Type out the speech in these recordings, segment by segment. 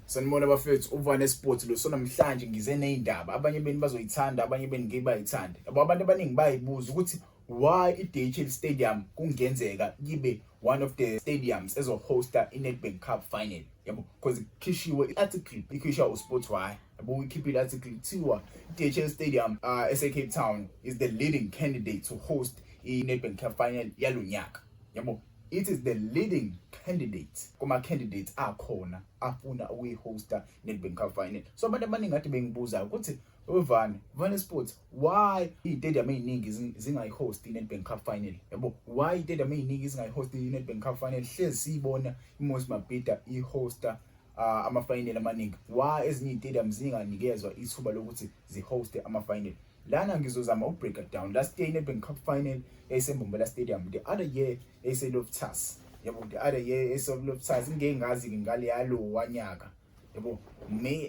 Sanibona bafethu, uVane Sports lo sonamhlanje ngize nezindaba. Abanye beni bazoyithanda, abanye beni ngeke bayithande. Yabo abantu abaningi bayibuza ukuthi why iDHL Stadium kungenzeka kibe one of the stadiums ezohosta iNedbank Cup final. Yabo because ikhishiwe iarticle ikhishwa uSports why. Yabo uyikhiphe iarticle kuthiwa iDHL Stadium eSeCape Town is the leading candidate to host iNedbank Cup final yalonyaka. Yabo it is the leading candidate kuma-candidates akhona afuna ukuyihosta Nedbank Cup final. So abantu abaningi kade bengibuza ukuthi Vane Sports, why iy'tadium ey'ningi zingayihosti iNedbank Cup final? Yabo, why iy'tadium ey'ningi zingayihosti iNedbank Cup final? Hlezi siyibona iMoses Mabhida ihosta ama-final amaningi. Why ezinye iy'tadium zinganikezwa ithuba lokuthi zihoste ama-final? Lana ngizozama ukubreak it down. Last year iNedbank Cup final yayisembombela stadium. The other year yayiseLoftus. Yabo, the other year yayiseLoftus. Ngeke ngazi-ke ngale yalo wanyaka. Yabo,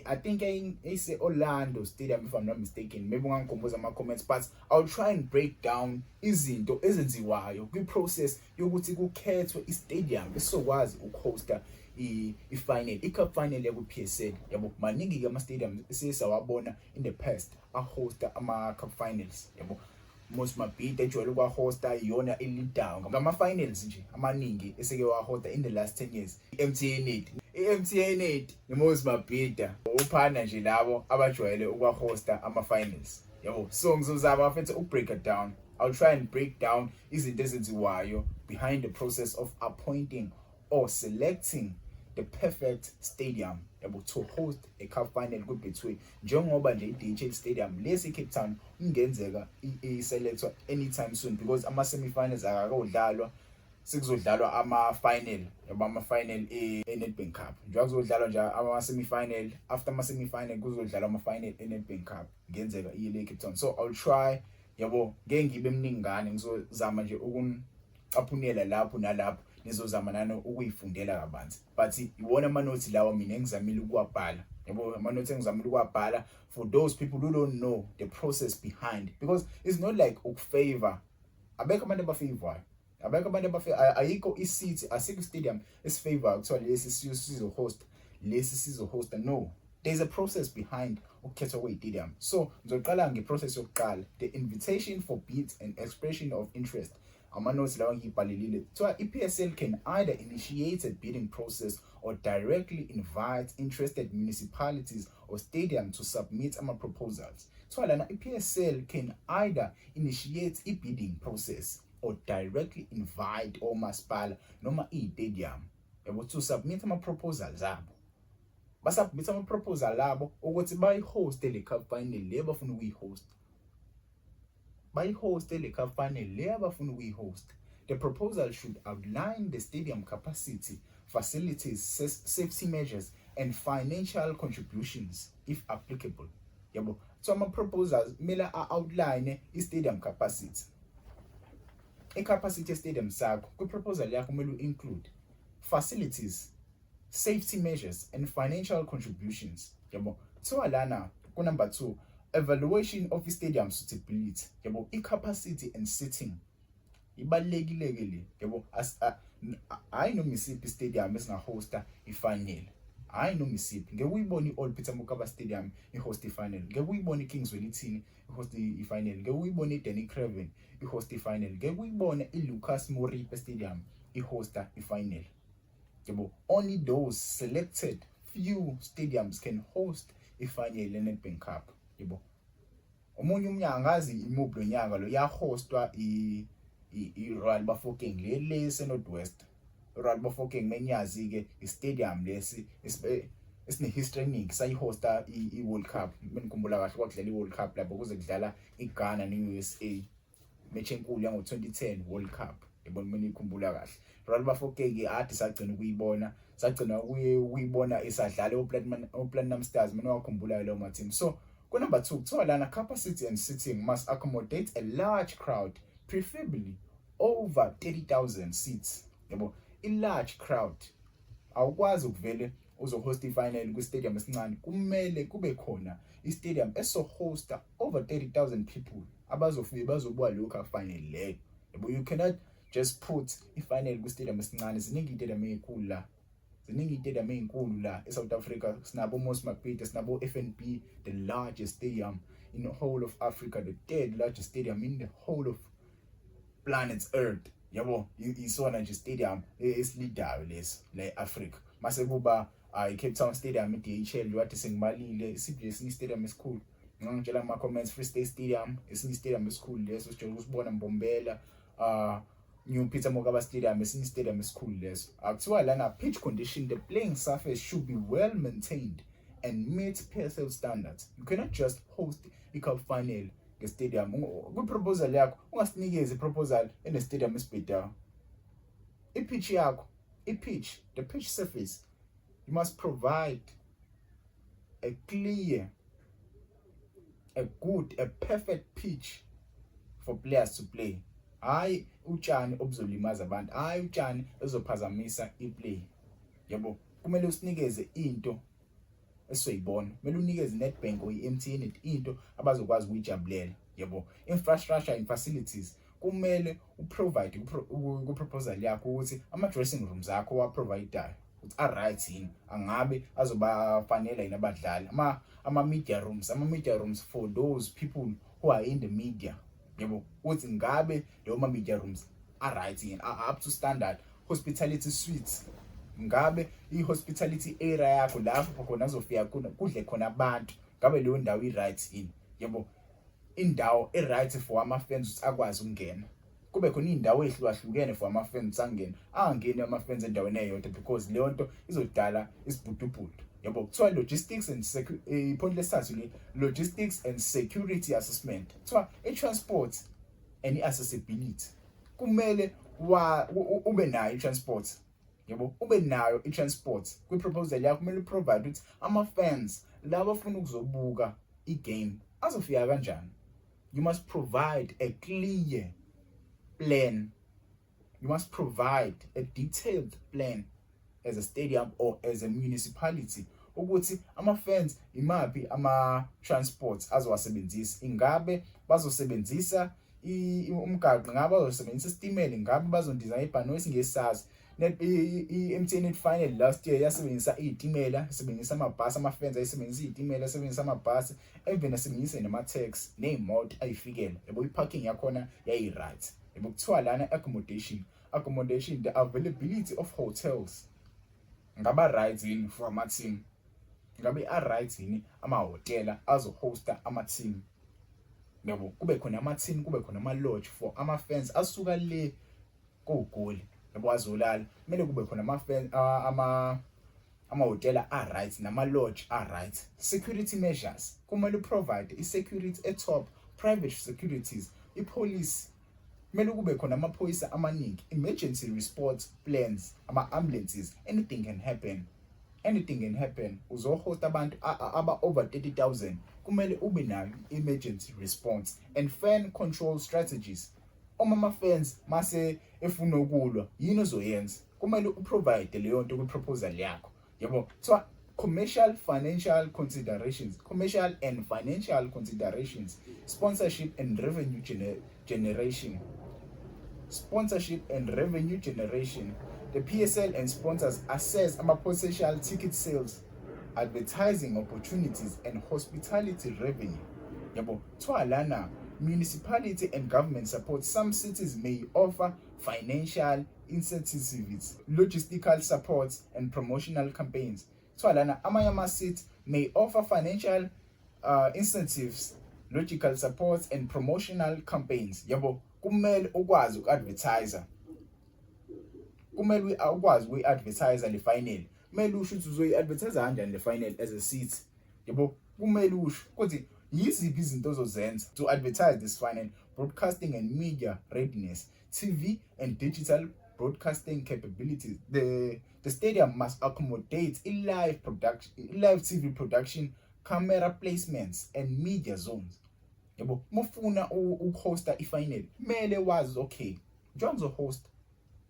I think yayise-Orlando Stadium if I'm not mistaken. Maybe ungangikhumbuza ama-comments, but I'll try and break down izinto ezenziwayo kwi-process yokuthi kukhethwe i-stadium esizokwazi ukuhosta i-final, i-cup final yakwi-PSL. Yabo, maningi-ke ama-stadium esesawabona in the past ahosta ama-cup finals. Yabo, Moses Mabhida ejwayele ukwahosta iyona elidayo ngama-finals nje amaningi eseke wahosta in the last 10 years. I-MTN8 noMoses Mabhida uphana nje labo abajwayele ukwahosta ama-finals. Yabo, so ngizozama mfethu ukubreak it down. I'll try and break down izinto ezenziwayo behind the process of appointing or selecting the perfect stadium to host a cup final between njengoba nje iDHL Stadium lesi Cape Town ingenzeka iselectwa anytime soon because ama-semi-finals akakodlalwa, sekuzodlalwa ama-final, ama-final eNedbank Cup. Njengoba kuzodlalwa nje ama-semi-final, after ama-semi-final kuzodlalwa ama-final eNedbank Cup, ngenzeka ile Cape Town. So I'll try, yabo, ngeke ngibe mningane, ngizozama nje ukucaphunela lapho nalapho, nizozama nano ukuyifundela kabanzi. But iwona ama-notes lawa mina engizamile ukuwabhala. Yabo, ama-notes engizamile ukuwabhala for those people who don't know the process behind, because it's not like ukufavor. Abekho abantu abafavorayo. Abekho abantu ayikho i-city, asikho stadium esifavor kuthiwa lesi sizohosta. No, there's a process behind ukukhethwa kwe-stadium. So ngizoqala nge-process yokuqala, the invitation for bids and expression of interest. Ama-notes lawa ngiyibhalelile. So i-PSL can either initiate a bidding process or directly invite interested municipalities or stadium to submit proposals. So lana i-PSL can either initiate a bidding process or directly invite omasipala noma i-stadium to submit ama-proposals abo. Basubmit ama-proposal abo ukuthi bayihoste le cup final le bafuna ukuyihost. The proposal should outline the stadium capacity, facilities, safety measures, and financial contributions, if applicable. Yabo, so ama-proposals mele outline i-stadium capacity. I-capacity stadium sakho, kwi-proposal yakho mele include facilities, safety measures, and financial contributions. Yabo, so alana ku number 2, evaluation of stadium suitability. Yabo, i-capacity and seating ibalulekile-ke le. Yabo, hayi noma isiphi stadium esingahosta i-final. Hayi noma isiphi. Ngeke uyibone i-Old Peter Mokaba Stadium ihost i-final. Ngeke uyibone i-Kingswell ithini ihost i-final. Ngeke uyibone i-Danny Craven ihost i-final. Ngeke uyibone i-Lucas Moripe Stadium ihosta i-final. Yabo, only those selected few stadiums can host i-final eNedbank Cup. Yabo, omunye umnyaka ngazi imuphi lo nyaka lo yahostwa i-Royal Bafokeng le eseNorthwest. Royal Bafokeng menyazi-ke i-stadium lesi esine-history eningi sayihosta i-World Cup. Menikhumbula kahle kwakudlala i-World Cup lapho kuze kudlala iGhana ne-USA, match enkulu yango-2010 World Cup. Yabona menikhumbula kahle. Royal Bafokeng ade sagcina ukuyibona isadlala o-Platinum Stars, mina wakhumbula lawo ma-team. So ku number 2, kuthiwa lana capacity and seating must accommodate a large crowd, preferably over 30,000 seats. Yabo, i-large crowd awukwazi ukuvele uzohosta i-final kwi-stadium esincane. Kumele kube khona i-stadium esohosta over 30,000 people abazofika bazobuka lokho final leyo. Yabo, you cannot just put i-final kwi-stadium esincane. Ziningi iy'tadium ey'khulu la ziningi iy'tadium ey'nkulu la eSouth Africa. Sinabo Mos Mabhida, sinabo FNB, the largest stadium in the whole of Africa, the third largest stadium in the whole of planet Earth. Yabo, isona nje stadium esilidayo leso la eAfrica. Mase kuba iCape Town Stadium iDHL wathi sengibalile isiphi esinye stadium esikhulu. Ngangitshela ama comments, Free State Stadium esinye stadium esikhulu leso sijole usibona Mbombela, New Peter Mokaba Stadium esinye stadium esikhulu leso. Akuthiwa lana pitch condition, the playing surface should be well maintained and meet PSL standards. You cannot just host i-cup final nge-stadium. Kwi-proposal yakho ungasinikeze i-proposal ene-stadium esibhedayo. I-pitch yakho, the pitch surface, you must provide a clear, a good, a perfect pitch for players to play. Hayi utshani obuzolimaza abantu, hayi utshani ezophazamisa i-play. Yabo, kumele usinikeze into esizoyibona. Kumele unikeze Nedbank or i-MTN into abazokwazi ukuyijabulela. Yabo, infrastructure and facilities kumele uprovide ku-proposal yakho ukuthi ama-dressing rooms akho wa-providayo ukuthi a-right yini, angabe azobafanela yini abadlali. Ama-media rooms for those people who are in the media. Yabo, ukuthi ngabe leyo ma-media rooms a-right yini, up to standard. Hospitality suites, ngabe i-hospitality area yakho lapho khona azofika kudle khona abantu, ngabe leyo ndawo i-right yini. Yabo, indawo e-right for ama-fans ukuthi akwazi ukungena. Kube khona iy'ndawo ey'hlukahlukene for ama-fans angene, angangeni ama-fans endaweni eyodwa because leyo nto izodala isibhudubhudu. Yabo, kuthiwa logistics and point lesithathu le logistics and security assessment. Kuthiwa i-transport and i-accessibility, kumele ube nayo i-transport. Yabo, ube nayo i-transport. Kwi-proposal yakho kumele uprovide ukuthi ama-fans laba afuna ukuzobuka i-game azofika kanjani. You must provide a clear plan. You must provide a detailed plan as a stadium or as a municipality ukuthi ama-fans imaphi ama-transports azowasebenzisa. Ingabe bazosebenzisa umgaqo, ngabe bazosebenzisa isitimela, ngabe bazondiza ibhanoyi esingesisazi. I-MTN final last year yasebenzisa iy'timela, yasebenzisa amabhasi, ama-fans ayisebenzisa iy'timela, yasebenzisa amabhasi, even yasebenzisa nama-taxi ney'moto ayifikela. Yabo, i-parking yakhona yayi-right. Yabo, kuthiwa lana accommodation, the availability of hotels, ngaba right yini for ama-team, ngabe a-right yini amahhotela azohosta ama-team. Yabo, kube khona ama-team, kube khona ama-lodge for ama-fans asuka le koGoli. Yabo, azolala kumele kube khona ama-fans amahhotela a-right nama-lodge a-right. Security measures, kumele provide i-security etop, private securities, i-police, kumele kube khona amaphoyisa amaningi, emergency response plans, ama-ambulances. Anything can happen. Uzohost abantu over 30,000, kumele ube nayo emergency response and fan control strategies. Ama-fans mase efuna ukulwa yini ozoyenza, kumele uprovide leyo nto kwi-proposal yakho. Yabo, so commercial and financial considerations, sponsorship and revenue generation. The PSL and sponsors assess potential ticket sales, advertising opportunities and hospitality revenue. Yabo, lana municipality and government support. Some cities may offer financial incentives, logistical support and promotional campaigns. Lana amanye cities may offer financial incentives, logistical support and promotional campaigns. Yabo, kumele ukwazi uku-advertiser. Kumele ukwazi uku-advertiser le final. Kumele usho ukuthi uzoyi-advertiser kanjani le final as a city. Yabo, kumele usho ukuthi yiziphi izinto ozozenza to advertise this final. Broadcasting and media readiness, TV and digital broadcasting capabilities. The stadium must accommodate live TV production, camera placements and media zones. Yabo, mufuna ukuhosta i-final, kumele wazi okay, njengoba uzohost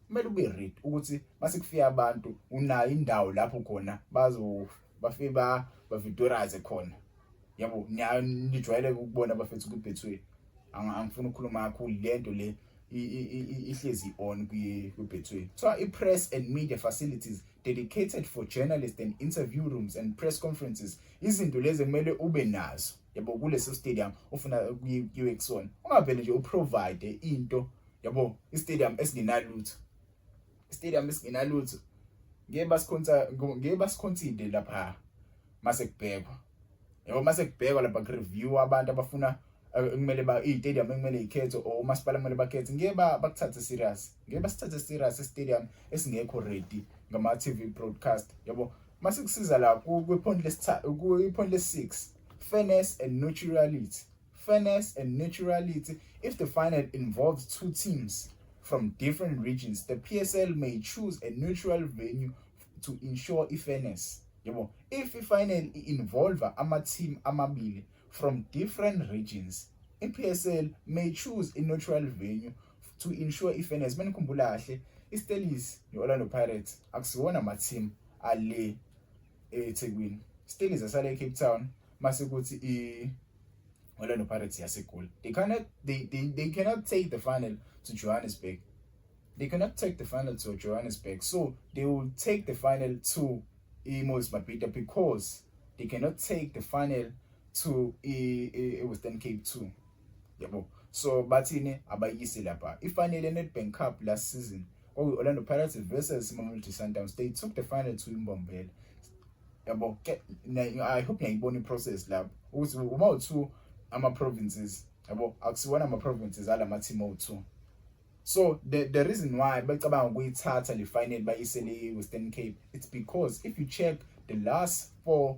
kumele ube ready ukuthi mase kufika abantu unayo indawo lapho khona bafike bavidorize khona. Yabo, nijwayele ukubona abafethu kuBetway. Angifuni ukukhuluma kakhulu lento le ihlezi on kuBetway. So i-press and media facilities, dedicated for journalists and interview rooms and press conferences. Izinto lezi kumele ube nazo yabo kuleso stadium ufuna kuyiwe kusona. Ungavele nje uprovide into yabo istadium esingenalutho. Istadium esingenalutho ngeke basiconsider lapha mase kubhekwa. Yabo mase kubhekwa lapha ku review abantu abafuna kumele i-stadium ekumele ikhetho or umasipala kumele bakhethe ngeke bakuthathe serious. Ngeke basithathe serious i-stadium esingekho ready ngama TV broadcast yabo. Mase kusiza la ku-point lesi-6, fairness and neutrality. Fairness and neutrality. If the final involves two teams from different regions, the PSL may choose a neutral venue to ensure fairness. Yabo. If the final involve ama-team amabili from different regions, PSL may choose a neutral venue to ensure fairness. Manikhumbula kahle, iStelis no-Orlando Pirates akusiwona ama-team ale eThekwini. IStelis asale eCape Town, mase kuthi i-Orlando Pirates yaseGoli. They cannot take the final to Johannesburg. They cannot take the final to Johannesburg, so they will take the final to Moses Mabhida because they cannot take the final to Western Cape too. Yabo. So bathini abayisi lapha. Ifinal yeNedbank Cup last season, Orlando Pirates versus Mamelodi Sundowns, they took the final to Mbombela. Yabo. I hope ngiyibona process lapha. Ukuthi uma u2 ama provinces, yabo, akusiwona ama provinces ala ma team o2. So the reason why becabanga ukuyithatha le final bayisele Western Cape, it's because if you check the last 5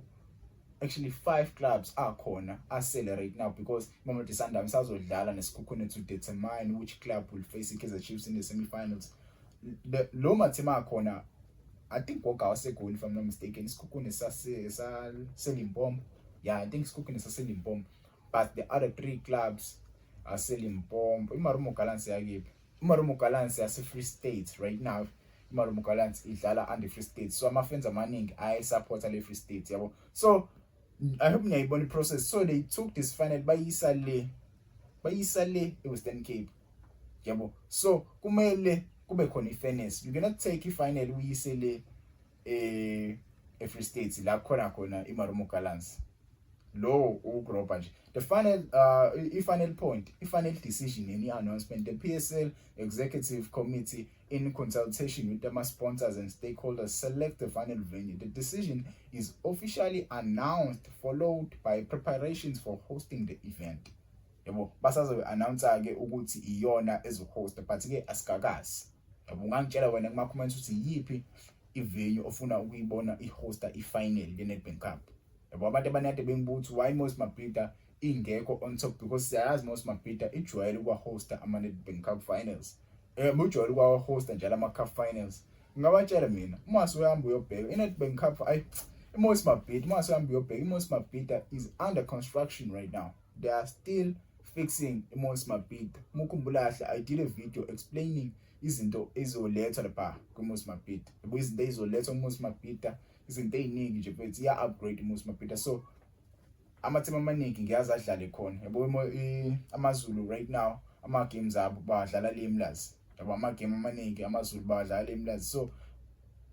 clubs are right now, because Mamelodi Sundowns azodlala neSikhukhune to determine which club will face Kaizer Chiefs in the semi-finals. The Loma team akhona, I think Woka waseGoli if I'm not mistaken. Isikhukhune saseLimpopo. Yeah, I think Isikhukhune saseLimpopo. But the other 3 clubs are seLimpopo. iMarumo Gallants yakephi? iMarumo Gallants yase-Free State right now. iMarumo Gallants idlala under Free State. So ama-fans amaningi support le Free State yabo. So I hope ngiyayibona process. So they took this final bayisa le eWestern Cape. Yabo. So kumele kube khona fairness. You cannot take i-final uyise le Free State la khona iMarumo Gallants. Lo ugroba nje. The final decision in the announcement, the PSL Executive Committee, in consultation with the sponsors and stakeholders, select the final venue. The decision is officially announced, followed by preparations for hosting the event. Yabo, basazo announce ke ukuthi iyona ezohosta, but ke asikakazi. Yabo, ngangitshela wena kuma comments ukuthi yipi ivenue ofuna ukuyibona ihosta ifinal yeNedbank Cup. Yabo, abantu abanade bengibuthi why Moses Mabhida ingekho on top, because siyazi Moses Mabhida ijwayele ukwahosta ama-Nedbank Cup finals. Mujwayele ukwahosta njalo ama-Cup finals. Ngawatshela mina, uma usuhamba uyobheka iNedbank Cup Moses Mabhida is under construction right now. They are still fixing Moses Mabhida. Mukhumbula kahle, I did a video explaining izinto ezolethwa lapha kuMoses Mabhida. Izinto ezolethwa kuMoses Mabhida, izinto eziningi nje futhi upgrade Moses Mabhida. So ama-team amaningi ngiyazi adlale khona. Yabo amaZulu right now ama-games abo badlala le eMlazi. Yabo ama-game amaningi amaZulu badlala le eMlazi. So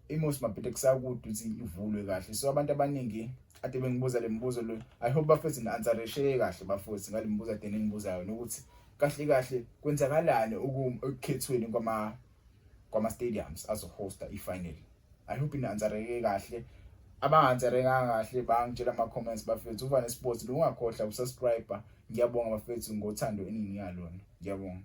iMoses Mabhida kusakude ukuthi ivulwe kahle. So abantu abaningi ade bengibuza le mibuzo lo, I hope bafethu na-answeresheke kahle bafethu ngale mibuzo ade ningibuzayo nokuthi kahle kwenzakalani ukukhethweni kwama-stadiums azohosta i-final. I hope ina-answereke kahle. Abanganswerenganga kahle bangitshela ama-comments bafethu. Uvane Sports lo ungakhohlwa usubscribe. Ngiyabonga bafethu ngothando eningi yalona. Ngiyabonga.